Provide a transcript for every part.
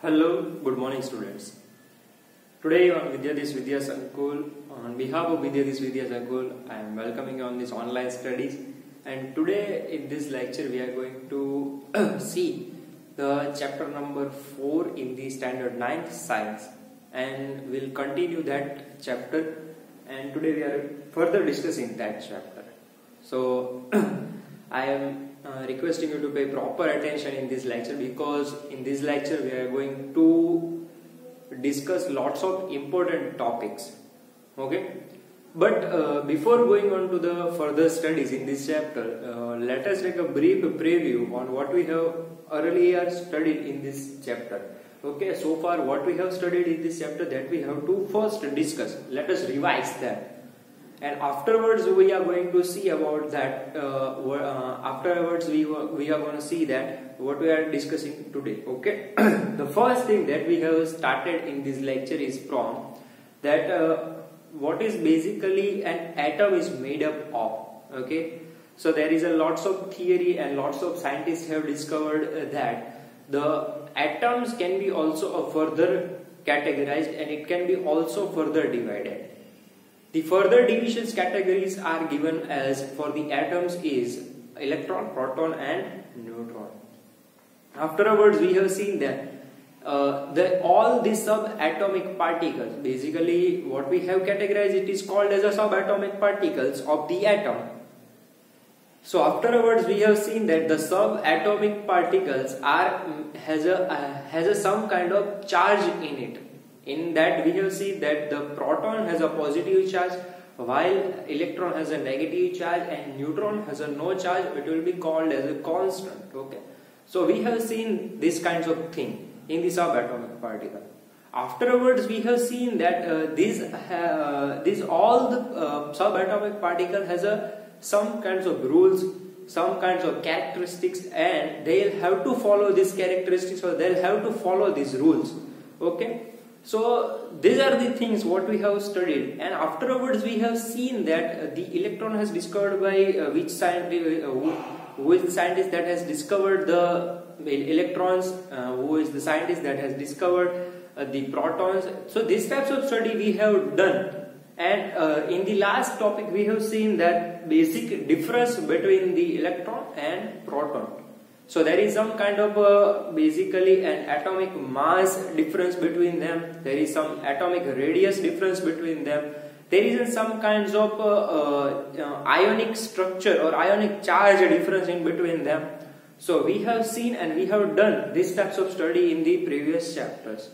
Hello, good morning students. Today on Vidyadis Vidya Sankul, on behalf of Vidyadis Vidya Sankul, I am welcoming you on this online studies. And today in this lecture we are going to see the chapter number 4 in the standard 9th science, and we'll continue that chapter, and today we are further discussing that chapter. So I am requesting you to pay proper attention in this lecture, because in this lecture we are going to discuss lots of important topics. Okay, but before going on to the further studies in this chapter, let us take a brief preview on what we have earlier studied in this chapter. Okay, so far what we have studied in this chapter, that we have to first discuss. Let us revise that. And afterwards we are going to see about that. Afterwards we are going to see that what we are discussing today. Okay, the first thing that we have started in this lecture is from that what is basically an atom is made up of. Okay, so there is a lots of theory and lots of scientists have discovered that the atoms can be also further categorized, and it can be also further divided. The further divisions categories are given as for the atoms is electron, proton and neutron. Afterwards we have seen that all the subatomic particles, basically what we have categorized, it is called as a subatomic particles of the atom. So afterwards we have seen that the subatomic particles has a some kind of charge in it. In that we have seen that the proton has a positive charge, while electron has a negative charge and neutron has a no charge. It will be called as a constant. Okay, so we have seen this kinds of thing in the subatomic particle. Afterwards we have seen that all the subatomic particle has some kinds of rules, some kinds of characteristics, and they'll have to follow these characteristics, or they'll have to follow these rules. Okay, so these are the things what we have studied. And afterwards we have seen that the electron has discovered by which scientist that has discovered the electrons, who is the scientist that has discovered the protons. So these types of study we have done. And in the last topic we have seen that basic difference between the electron and proton. So there is some kind of basically an atomic mass difference between them. There is some atomic radius difference between them. There is some kinds of ionic structure or ionic charge difference in between them. So we have seen and we have done these types of study in the previous chapters.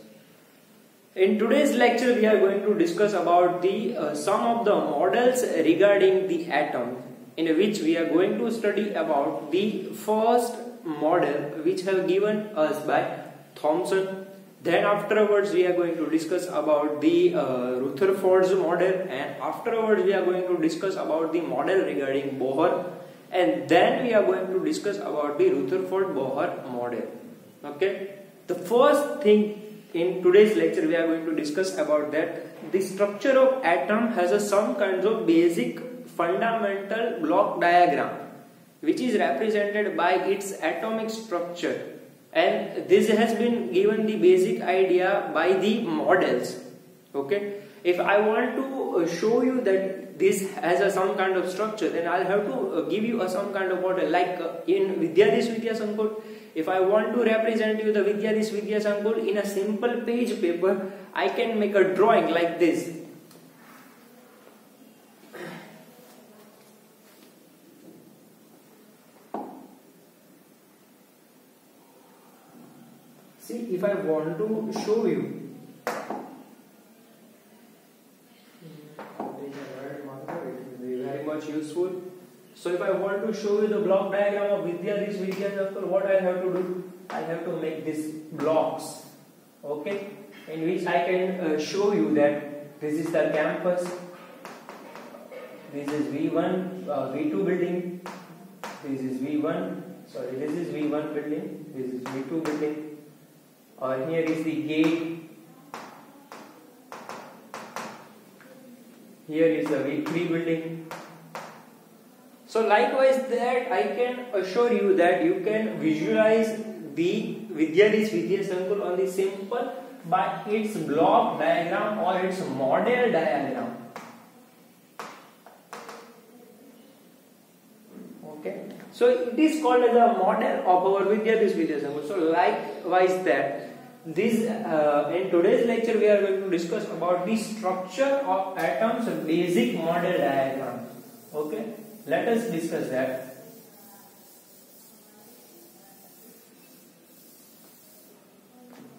In today's lecture we are going to discuss about the some of the models regarding the atom, in which we are going to study about the first model which have given us by Thomson. Then afterwards we are going to discuss about the Rutherford's model, and afterwards we are going to discuss about the model regarding Bohr, and then we are going to discuss about the Rutherford-Bohr model. Okay, the first thing in today's lecture we are going to discuss about that the structure of atom has some kinds of basic fundamental block diagram, which is represented by its atomic structure, and this has been given the basic idea by the models. Okay, if I want to show you that this has some kind of structure, then I'll have to give you some kind of model. Like in Vidyadis Vidya Sankul, if I want to represent you the Vidyadis Vidya Sankul in a simple page paper, I can make a drawing like this. See, if I want to show you, it will be very much useful. So if I want to show you the block diagram of Vidyadis Vidya Sankul, what I have to do? I have to make these blocks, okay, in which I can show you that this is the campus, this is V1, V2 building, this is V1, sorry, this is V1 building, this is V2 building. Here is the gate. Here is the V3 building. So likewise that I can assure you that you can visualize the Vidya Sankul on the simple by its block diagram or its model diagram. Okay, so it is called as a model of our Vidya Sankul. So likewise that this in today's lecture we are going to discuss about the structure of atoms basic model diagram. Okay, let us discuss that.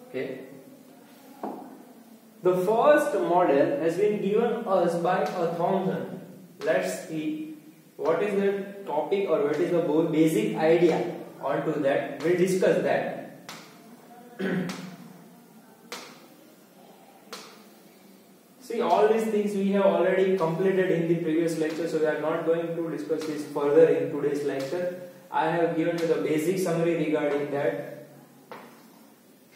Okay, the first model has been given us by Thomson. Let's see what is the topic or what is the basic idea onto that. We'll discuss that. See, all these things we have already completed in the previous lecture, so we are not going to discuss this further in today's lecture. I have given you the basic summary regarding that.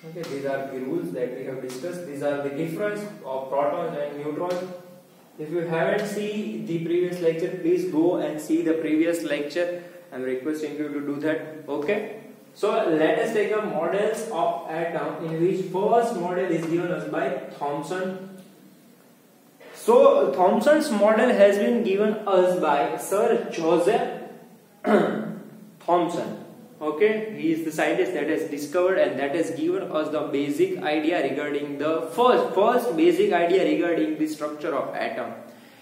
Okay, these are the rules that we have discussed. These are the difference of protons and neutrons. If you haven't seen the previous lecture, please go and see the previous lecture. I am requesting you to do that. Okay. So let us take a models of atom, in which first model is given us by Thomson. So Thomson's model has been given us by Sir Joseph Thomson. Okay, he is the scientist that has discovered and that has given us the basic idea regarding the first basic idea regarding the structure of atom,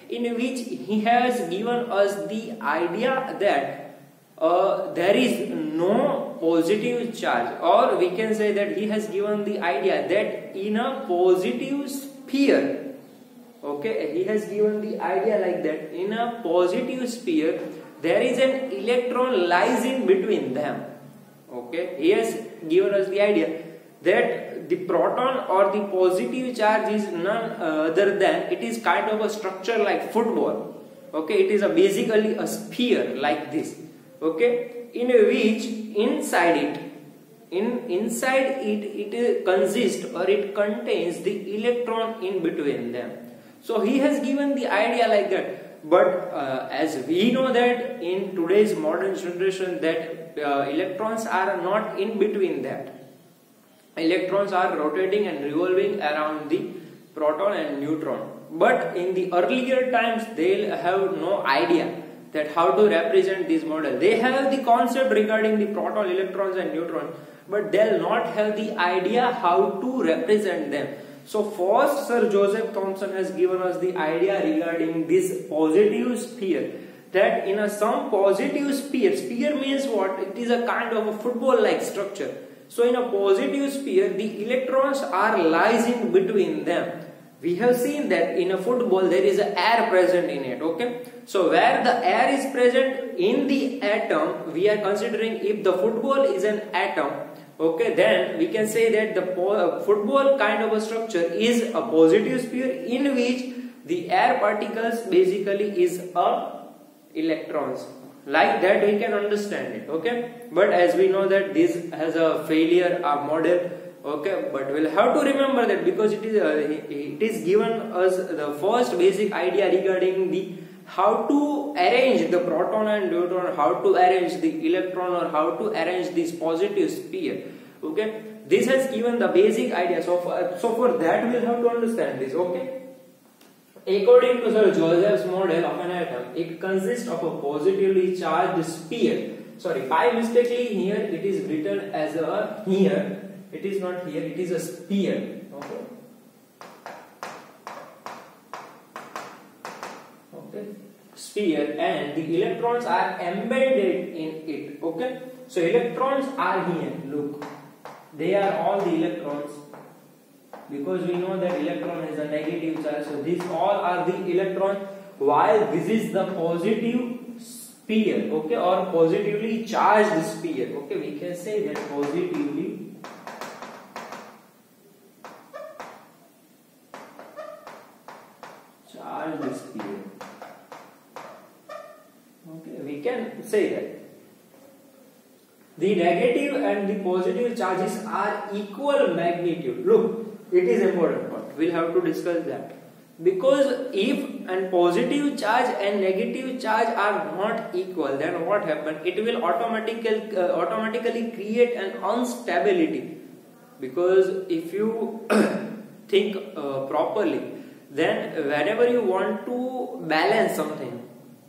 in which he has given us the idea that there is no positive charge, or we can say that he has given the idea that in a positive sphere, okay, he has given the idea like that in a positive sphere there is an electron lies in between them. Okay, he has given us the idea that the proton or the positive charge is none other than, it is kind of a structure like football. Okay, it is basically a sphere like this. Okay, in which inside it consists or it contains the electron in between them. So he has given the idea like that. But as we know that in today's modern generation that electrons are not in between that. Electrons are rotating and revolving around the proton and neutron. But in the earlier times they have no idea that how to represent this model. They have the concept regarding the proton, electrons and neutrons, but they'll not have the idea how to represent them. So first Sir Joseph Thomson has given us the idea regarding this positive sphere, that in some positive sphere means what? It is a kind of a football like structure. So in a positive sphere the electrons are lies in between them. We have seen that in a football there is air present in it. Okay, so where the air is present in the atom, we are considering if the football is an atom. Okay, then we can say that the football kind of a structure is a positive sphere in which the air particles basically is electrons. Like that we can understand it. Okay, but as we know that this has a failure model. Okay, but we'll have to remember that because it is given us the first basic idea regarding the how to arrange the proton and neutron, how to arrange the electron, or how to arrange this positive sphere. Okay, this has given the basic idea. So for that we'll have to understand this. Okay, according to Sir Joseph's model of an atom, it consists of a positively charged sphere. Sorry, by mistakenly here it is written as a here. It is not here. It is a sphere. Okay. Okay, sphere, and the electrons are embedded in it. Okay, so electrons are here. Look, they are all the electrons, because we know that electron is a negative charge. So these all are the electrons, while this is the positive sphere. Okay, or positively charged sphere. Okay, we can say that positively charged sphere. Okay, we can say that the negative and the positive charges are equal magnitude. Look, it is important, but we'll have to discuss that. Because if and positive charge and negative charge are not equal, then what happens? It will automatically create an instability. Because if you think properly, then whenever you want to balance something,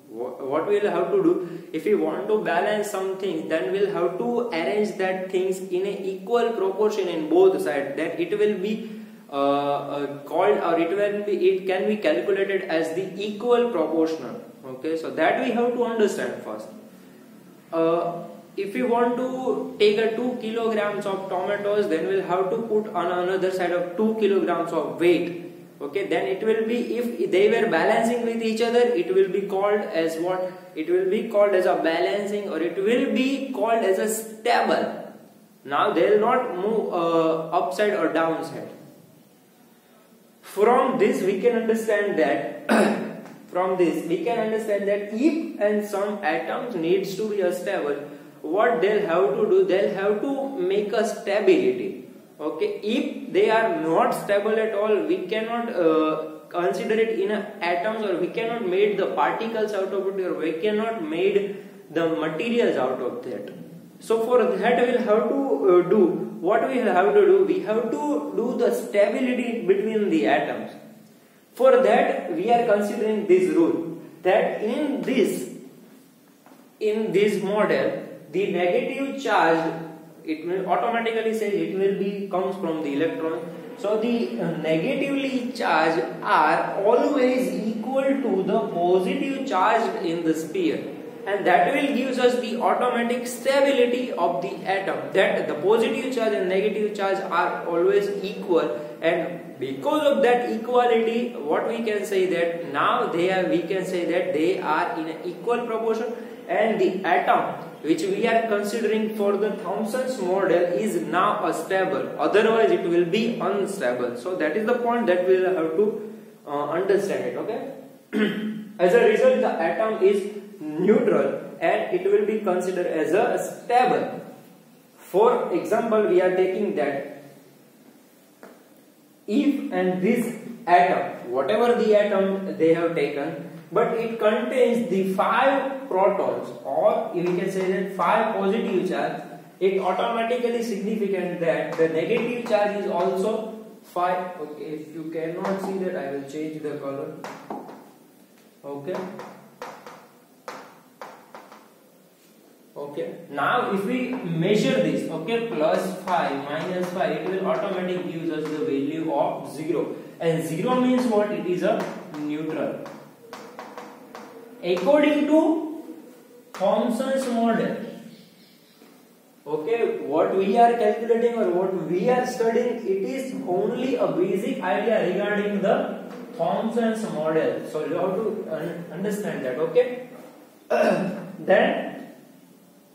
what we'll have to do, if we want to balance something, then we'll have to arrange that things in a equal proportion in both sides. Then it will be called, or it can be calculated as the equal proportional. Okay, so that we have to understand first. If we want to take a 2 kilograms of tomatoes, then we'll have to put on another side of 2 kilograms of weight. Okay, then it will be, if they were balancing with each other, it will be called as what? It will be called as a balancing, or it will be called as a stable. Now they will not move upside or downside. From this we can understand that if and some atoms needs to be stable, what they'll have to do, they'll have to make a stability. Okay, if they are not stable at all, we cannot consider it in atoms, or we cannot make the particles out of it, or we cannot make the materials out of that. So for that we will have to do, what we have to do, we have to do the stability between the atoms. For that we are considering this rule, that in this model, the negative charge, it will automatically say it will be comes from the electron. So the negatively charged are always equal to the positive charge in the sphere, and that will gives us the automatic stability of the atom, that the positive charge and negative charge are always equal. And because of that equality, what we can say that now we can say that they are in an equal proportion, and the atom which we are considering for the Thomson's model is now stable, otherwise it will be unstable. So that is the point that we will have to understand it. Okay. As a result, the atom is neutral and it will be considered as a stable. For example, we are taking that if and this atom, whatever the atom they have taken, but it contains the 5 protons, or we can say that 5 positive charge, it automatically significant that the negative charge is also 5. Okay, if you cannot see that, I will change the color. Okay. Okay. Now if we measure this, okay, plus 5 minus 5, it will automatically gives us the value of 0. And 0 means what? It is a neutral. According to Thomson's model, okay, what we are calculating or what we are studying, it is only a basic idea regarding the Thomson's model. So you have to understand that. Okay. Then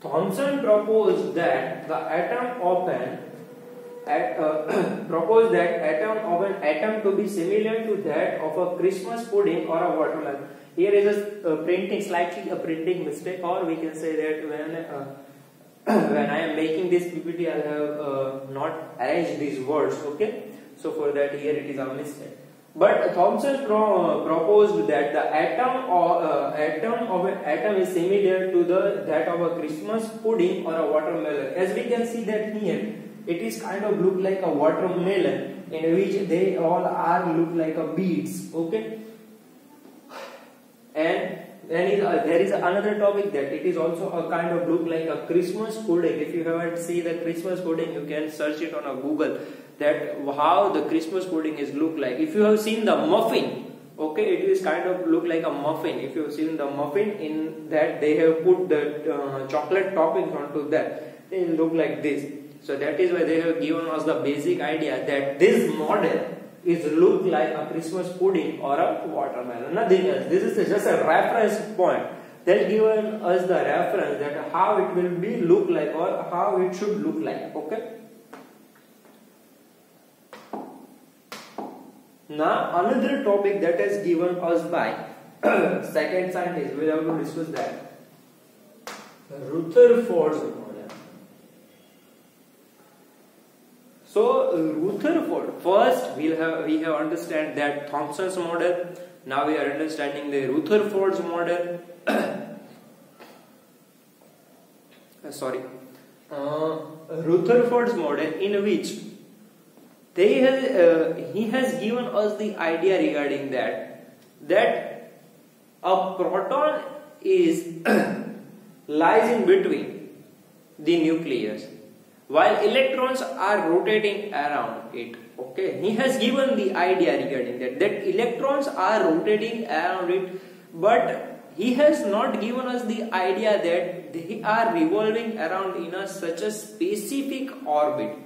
Thomson proposed that the atom of an atom to be similar to that of a Christmas pudding or a watermelon. Here is a slightly a printing mistake, or we can say that when I am making this PPT, I have not arranged these words. Okay, so for that here it is a mistake. But Thomson proposed that the atom is similar to that of a Christmas pudding or a watermelon. As we can see that here, it is kind of look like a watermelon, in which they all are look like a beads. Okay. And then there is another topic that it is also a kind of look like a Christmas pudding. If you haven't seen the Christmas pudding, you can search it on a Google, that how the Christmas pudding is look like. If you have seen the muffin, okay, it is kind of look like a muffin. If you have seen the muffin, in that they have put the chocolate toppings onto that, they look like this. So that is why they have given us the basic idea that this model is look like a Christmas pudding or a watermelon, nothing else. This is just a reference point. They've given us the reference that how it will be look like or how it should look like. Okay. Now another topic that is given us by second scientist, we have to discuss that. Rutherford's model. So Rutherford. First, we have understand that Thomson's model. Now we are understanding the Rutherford's model. Rutherford's model, in which he has given us the idea regarding that a proton is lies in between the nucleus, while electrons are rotating around it. Okay, he has given the idea regarding that electrons are rotating around it, but he has not given us the idea that they are revolving around in such a specific orbit.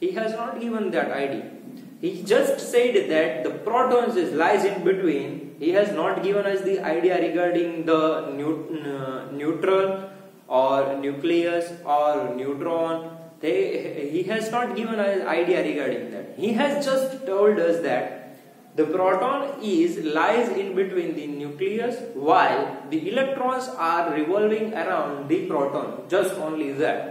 He has not given that idea. He just said that the protons lies in between. He has not given us the idea regarding the neutron or nucleus or neutron. He has not given us idea regarding that. He has just told us that the proton lies in between the nucleus, while the electrons are revolving around the proton. Just only that.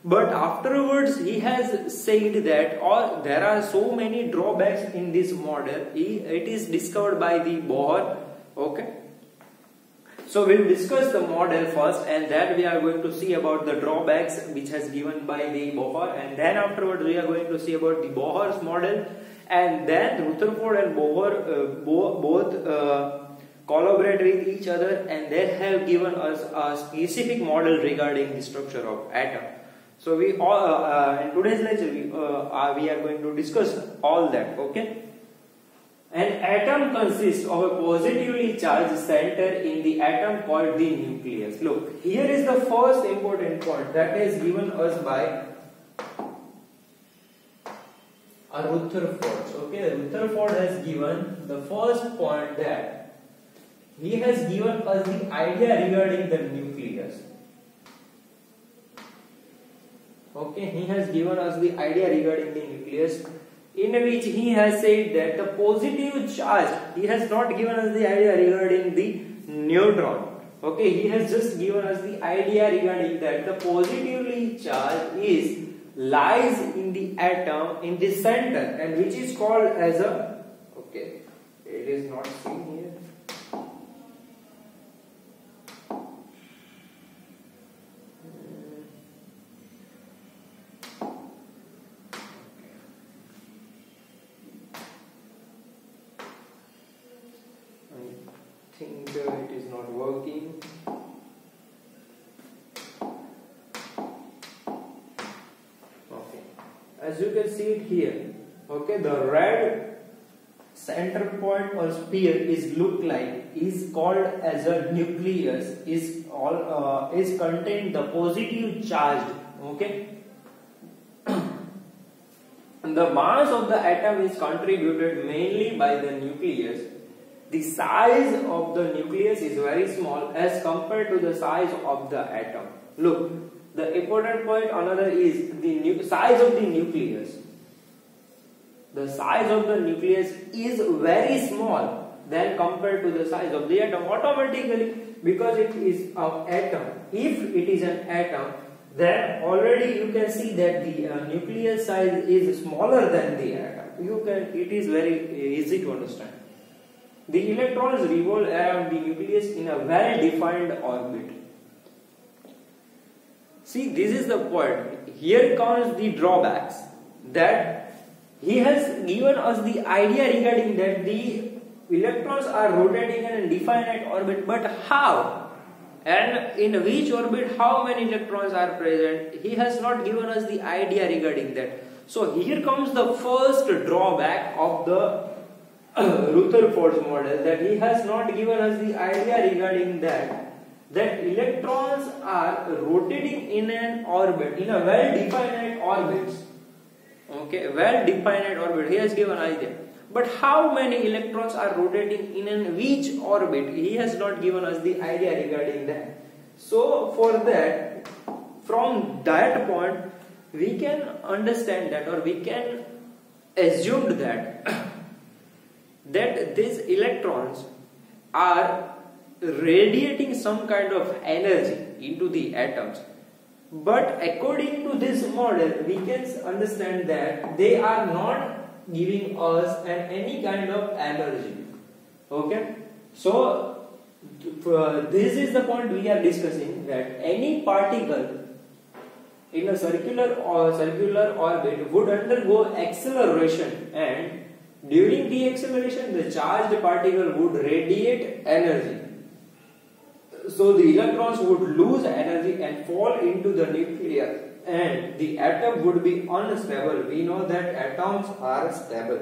But afterwards, he has said that there are so many drawbacks in this model. It is discovered by the Bohr. Okay. So we will discuss the model first, and then we are going to see about the drawbacks which has given by the Bohr, and then afterwards we are going to see about the Bohr's model, and then Rutherford and Bohr both collaborate with each other, and they have given us a specific model regarding the structure of atom. So we in today's lecture we are going to discuss all that. Okay. An atom consists of a positively charged center in the atom called the nucleus. Look, here is the first important point that is given us by Rutherford. Okay, Rutherford has given the first point that he has given us the idea regarding the nucleus. Okay, he has given us the idea regarding the nucleus, in which he has said that the positive charge, he has not given us the idea regarding the neutron. Okay, he has just given us the idea regarding that the positively charged lies in the atom in the center, and which is called as a, okay, it is not seen here. It is not working. Okay, as you can see it here. Okay, the red center point or sphere is called as a nucleus. Is contained the positive charged. Okay. The mass of the atom is contributed mainly by the nucleus. The size of the nucleus is very small as compared to the size of the atom. Look, the important point another is the size of the nucleus. The size of the nucleus is very small than compared to the size of the atom. Automatically, because it is an atom. If it is an atom, then already you can see that the nucleus size is smaller than the atom. It is very easy to understand. The electrons revolve around the nucleus in a well-defined orbit. See, this is the point. Here comes the drawbacks. That he has given us the idea regarding that the electrons are rotating in a definite orbit, but how? And in which orbit, how many electrons are present? He has not given us the idea regarding that. So here comes the first drawback of the Rutherford's model, that he has not given us the idea regarding that electrons are rotating in an orbit, in a well-defined orbit. Okay, well-defined orbit. He has given idea. But how many electrons are rotating in which orbit? He has not given us the idea regarding that. So for that, from that point, we can understand that, or we can assume that that these electrons are radiating some kind of energy into the atoms. But according to this model, we can understand that they are not giving us any kind of energy. Okay, so this is the point we are discussing, that any particle in a circular orbit would undergo acceleration, and during the acceleration the charged particle would radiate energy. So the electrons would lose energy and fall into the nucleus, and the atom would be unstable. We know that atoms are stable.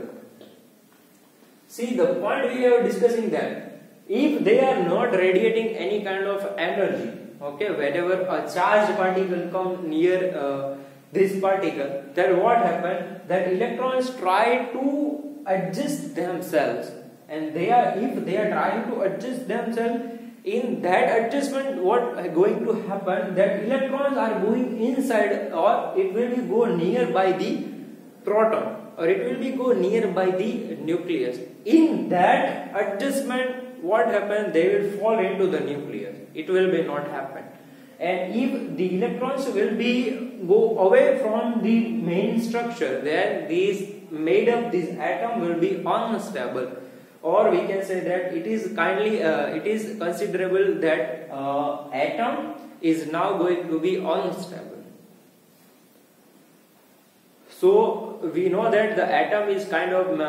See, the point we are discussing, that if they are not radiating any kind of energy, okay, whenever a charged particle comes near this particle, then what happens? That electrons try to adjust themselves, and if they are trying to adjust themselves, in that adjustment, what is going to happen? That electrons are going inside, or it will be go nearby the proton, or it will be go nearby the nucleus. In that adjustment, what happens? They will fall into the nucleus. It will be not happen. And if the electrons will be go away from the main structure, then these made up this atom will be unstable. Or we can say that it is considerable that atom is now going to be unstable. So we know that the atom is kind of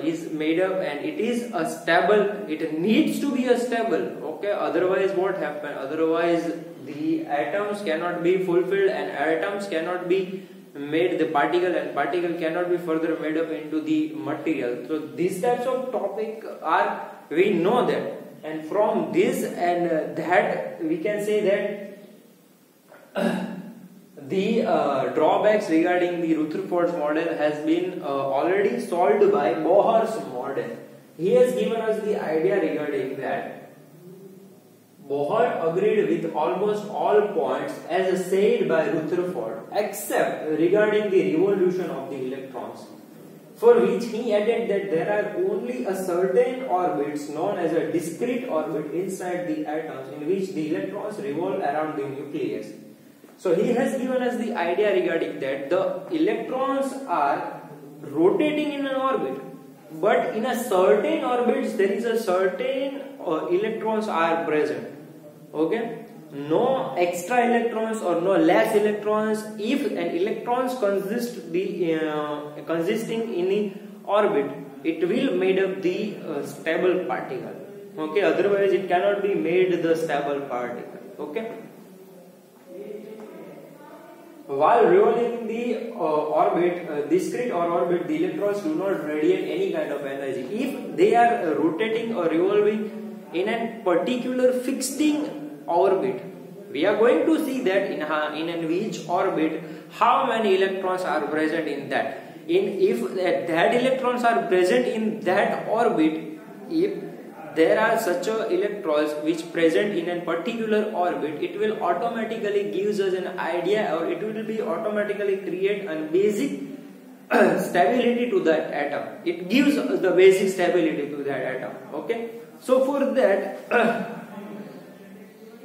is made up, and it is a stable. It needs to be a stable. Okay. Otherwise, what happen? Otherwise, the atoms cannot be fulfilled, and atoms cannot be made the particle, and particle cannot be further made up into the material. So these types of topic are, we know that, and from this and that we can say that the drawbacks regarding the Rutherford's model has been already solved by Bohr's model. He has given us the idea regarding that. Bohr agreed with almost all points as said by Rutherford, except regarding the revolution of the electrons, for which he added that there are only a certain orbits known as a discrete orbit inside the atoms, in which the electrons revolve around the nucleus. So he has given us the idea regarding that the electrons are rotating in an orbit, but in a certain orbits there is a certain electrons are present. Okay, no extra electrons or no less electrons. If an electrons consisting in the orbit, it will made up the stable particle. Okay, otherwise it cannot be made the stable particle. Okay. While revolving the orbit, discrete or orbit, the electrons do not radiate any kind of energy. If they are rotating or revolving in a particular fixing orbit, we are going to see that in which orbit how many electrons are present in that. If that electrons are present in that orbit, if there are such electrons which present in a particular orbit, it will automatically gives us an idea, or it will be automatically create a basic stability to that atom. It gives us the basic stability to that atom. Okay, so for that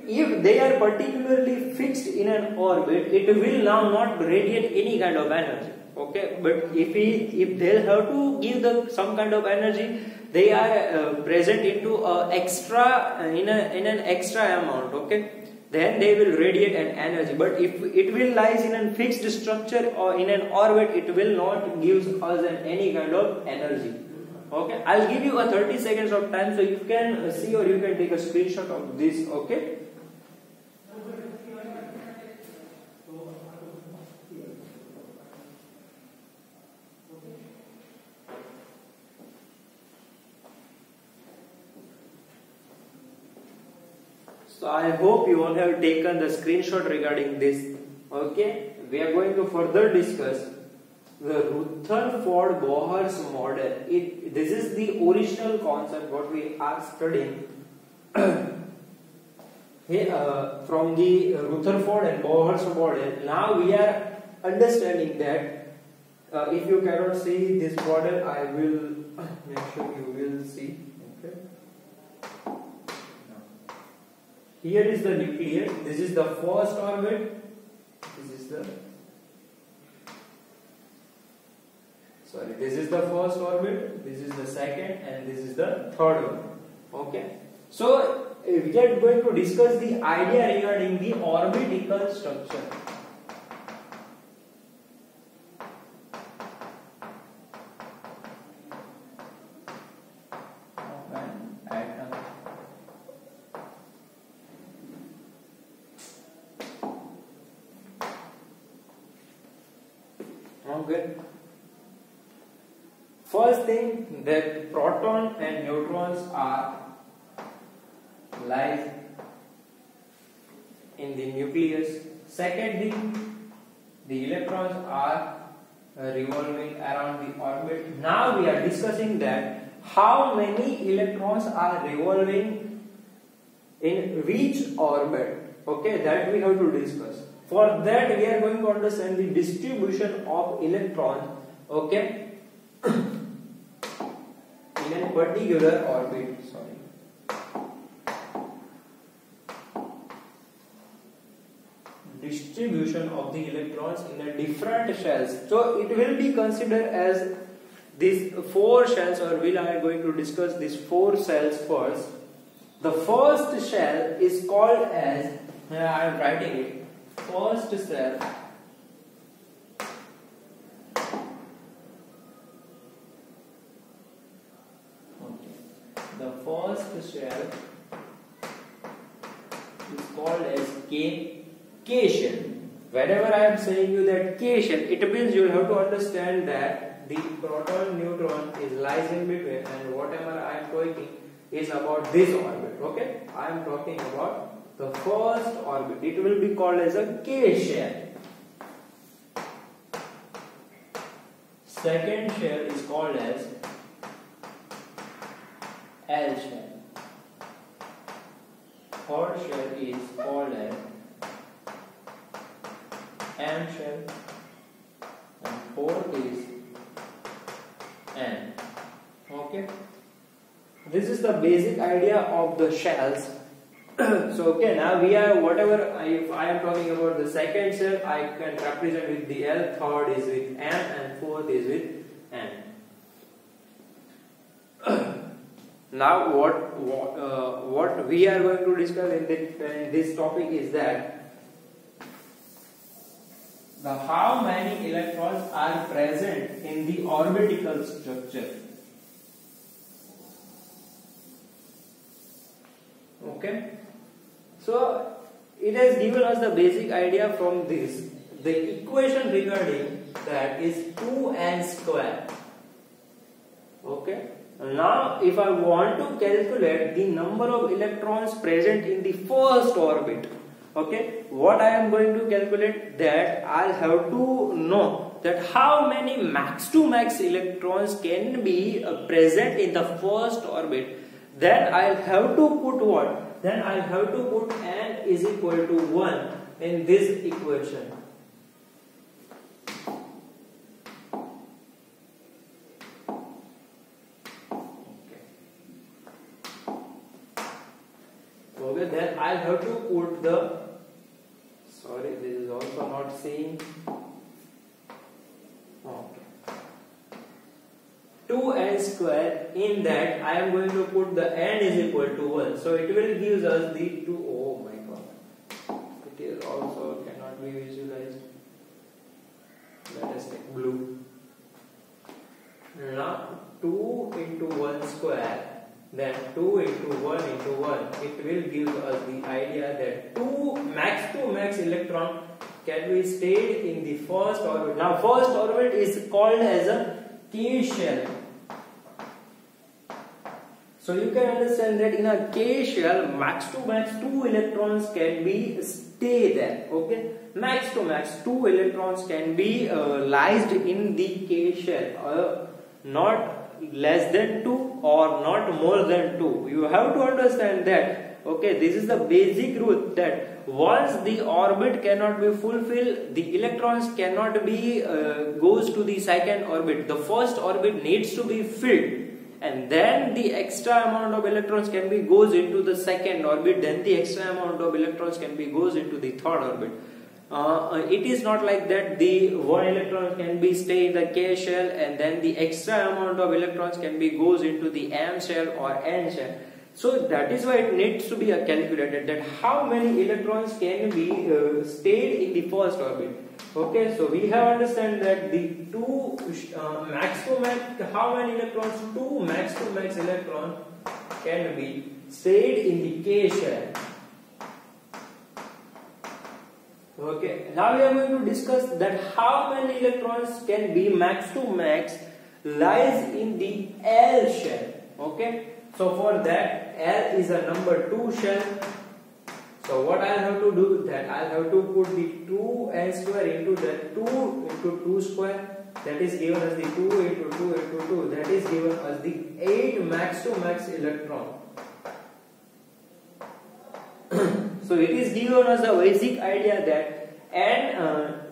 if they are particularly fixed in an orbit, it will now not radiate any kind of energy. Okay, but if they'll have to give some kind of energy, they are present into extra in an extra amount. Okay, then they will radiate an energy. But if it will lies in a fixed structure or in an orbit, it will not give us any kind of energy. Okay, I'll give you a 30 seconds of time, so you can see or you can take a screenshot of this. Okay. So I hope you all have taken the screenshot regarding this. Okay, we are going to further discuss the Rutherford-Bohr's model. This is the original concept what we are studying from the Rutherford and Bohr's model. Now we are understanding that if you cannot see this model, I will make sure you will see. Okay. Here is the nucleus. This is the first orbit. This is the first orbit, this is the second, and this is the third one. Okay. So we are going to discuss the idea regarding the orbitical structure. Okay. First thing, that proton and neutrons are lies in the nucleus. Second thing, the electrons are revolving around the orbit. Now we are discussing that how many electrons are revolving in which orbit. Okay, that we have to discuss. For that we are going to understand the distribution of electrons. Okay. In a particular orbit, distribution of the electrons in a different shells. So it will be considered as these four shells, or we are going to discuss these four shells first. The first shell is called as, I am writing it, first shell. The first shell is called as K shell. Whenever I am saying you that K shell, it means you will have to understand that the proton neutron is lies in between, and whatever I am talking is about this orbit. Okay, I am talking about the first orbit. It will be called as a K shell. Second shell is called as L shell. Third shell is called as M shell, and fourth is N. Okay, this is the basic idea of the shells. So okay, now we are whatever, if I am talking about the second shell, I can represent with the L, third is with M, and fourth is with N. Now what we are going to discuss in this topic is that how many electrons are present in the orbitical structure. Okay, so it has given us the basic idea from this. The equation regarding that is 2n square. Okay. Now, if I want to calculate the number of electrons present in the first orbit, okay, what I am going to calculate, that I'll have to know that how many max to max electrons can be present in the first orbit. Then I'll have to put what? Then I'll have to put n is equal to 1 in this equation. Okay, then I'll have to put the, sorry, this is also not seen. Okay, 2n square. In that I am going to put the n is equal to 1. So it will give us the 2. Oh my god, it is also cannot be visualized. Let us take blue. Now 2 into 1 square. Then 2 into 1 into 1, it will give us the idea that 2 max to max electron can be stayed in the first orbit. Now first orbit is called as a K shell. So you can understand that in a K shell, max to max 2 electrons can be stay there. Okay, max to max 2 electrons can be lodged in the K shell, not less than 2 or not more than 2. You have to understand that. Okay, this is the basic rule, that once the orbit cannot be fulfilled, the electrons cannot be goes to the second orbit. The first orbit needs to be filled, and then the extra amount of electrons can be goes into the second orbit. Then the extra amount of electrons can be goes into the third orbit. it is not like that. The one electron can be stay in the K shell, and then the extra amount of electrons can be goes into the M shell or N shell. So that is why it needs to be calculated that how many electrons can be stayed in the first orbit. Okay, so we have understand that the two max to max, how many electrons, two max to max electron can be stayed in the K shell. Okay, now we are going to discuss that how many electrons can be max to max lies in the L shell. Okay, so for that L is a number 2 shell. So what I have to do that I have to put the 2n square into that 2 into 2 square, that is given as the 2 into 2 into 2, that is given as the 8 max to max electron. So it is given as a basic idea that n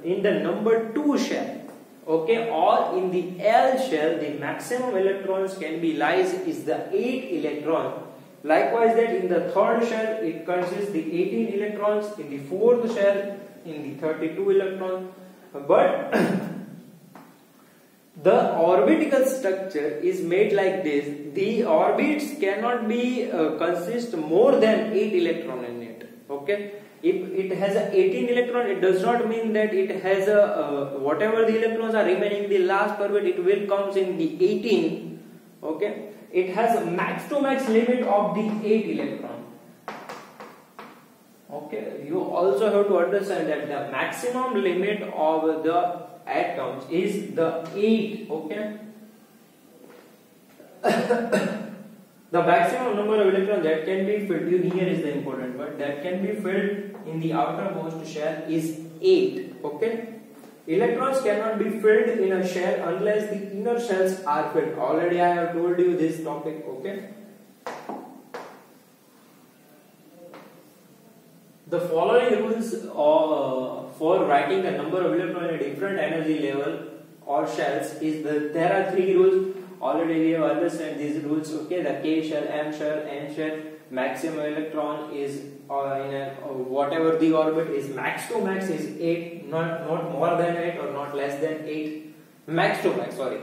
in the number 2 shell, okay, or in the L shell, the maximum electrons can be lies is the 8 electron. Likewise, that in the third shell it consists the 18 electrons, in the fourth shell in the 32 electrons. But the orbital structure is made like this. The orbits cannot be consist more than 8 electron in it. Okay, if it has a 18 electron, it does not mean that it has a whatever the electrons are remaining in the last orbit, it will comes in the 18. Okay, it has a max to max limit of the 8 electron. Okay, you also have to understand that the maximum limit of the atoms is the 8. Okay. The maximum number of electrons that can be filled, here is the important word, that can be filled in the outermost shell is 8. Okay. Electrons cannot be filled in a shell unless the inner shells are filled. Already I have told you this topic. Okay. The following rules for writing the number of electrons at a different energy level or shells is that there are 3 rules. Already we have understood these rules. Okay, the K shell, M shell, N shell. Maximum electron is in a, whatever the orbit is, max to max is 8, not more than 8 or not less than 8. Max to max, sorry.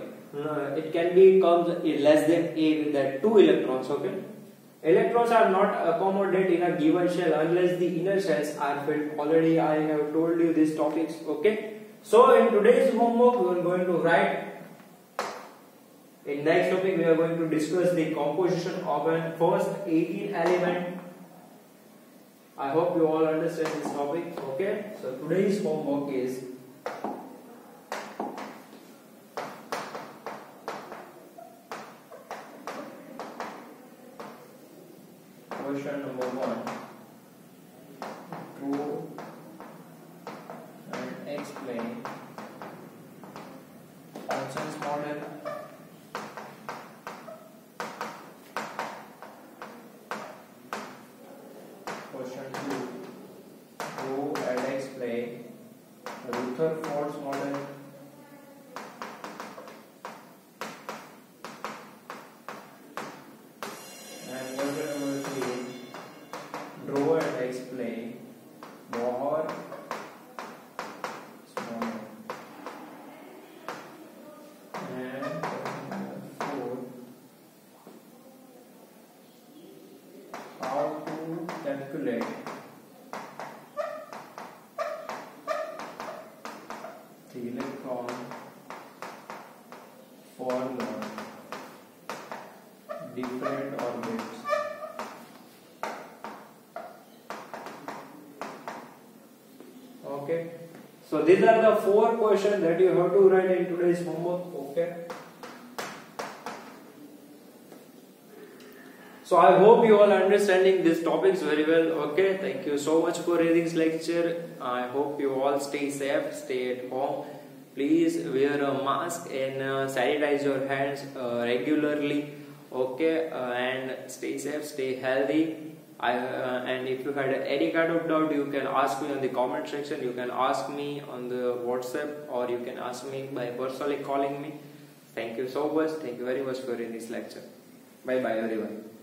It can be comes less than 8 with that 2 electrons. Okay. Electrons are not accommodated in a given shell unless the inner shells are filled. Already I have told you these topics. Okay. So in today's homework we are going to write. In next topic we are going to discuss the composition of an first 18 element. I hope you all understand this topic. Okay. So today's homework is question number 1. Draw and explain Thomson's model. Question 2. Draw and explain Rutherford's model. And question number 3. Draw and explain Bohr's model. And question number 4. How to calculate the electron formula different orbits. Okay, so these are the 4 questions that you have to write in today's homework. Okay, so I hope you all understanding these topics very well. Okay, thank you so much for reading this lecture. I hope you all stay safe, stay at home. Please wear a mask and sanitize your hands regularly. Okay, and stay safe, stay healthy. And if you had any kind of doubt, you can ask me on the comment section. You can ask me on the WhatsApp, or you can ask me by personally calling me. Thank you so much. Thank you very much for reading this lecture. Bye bye everyone.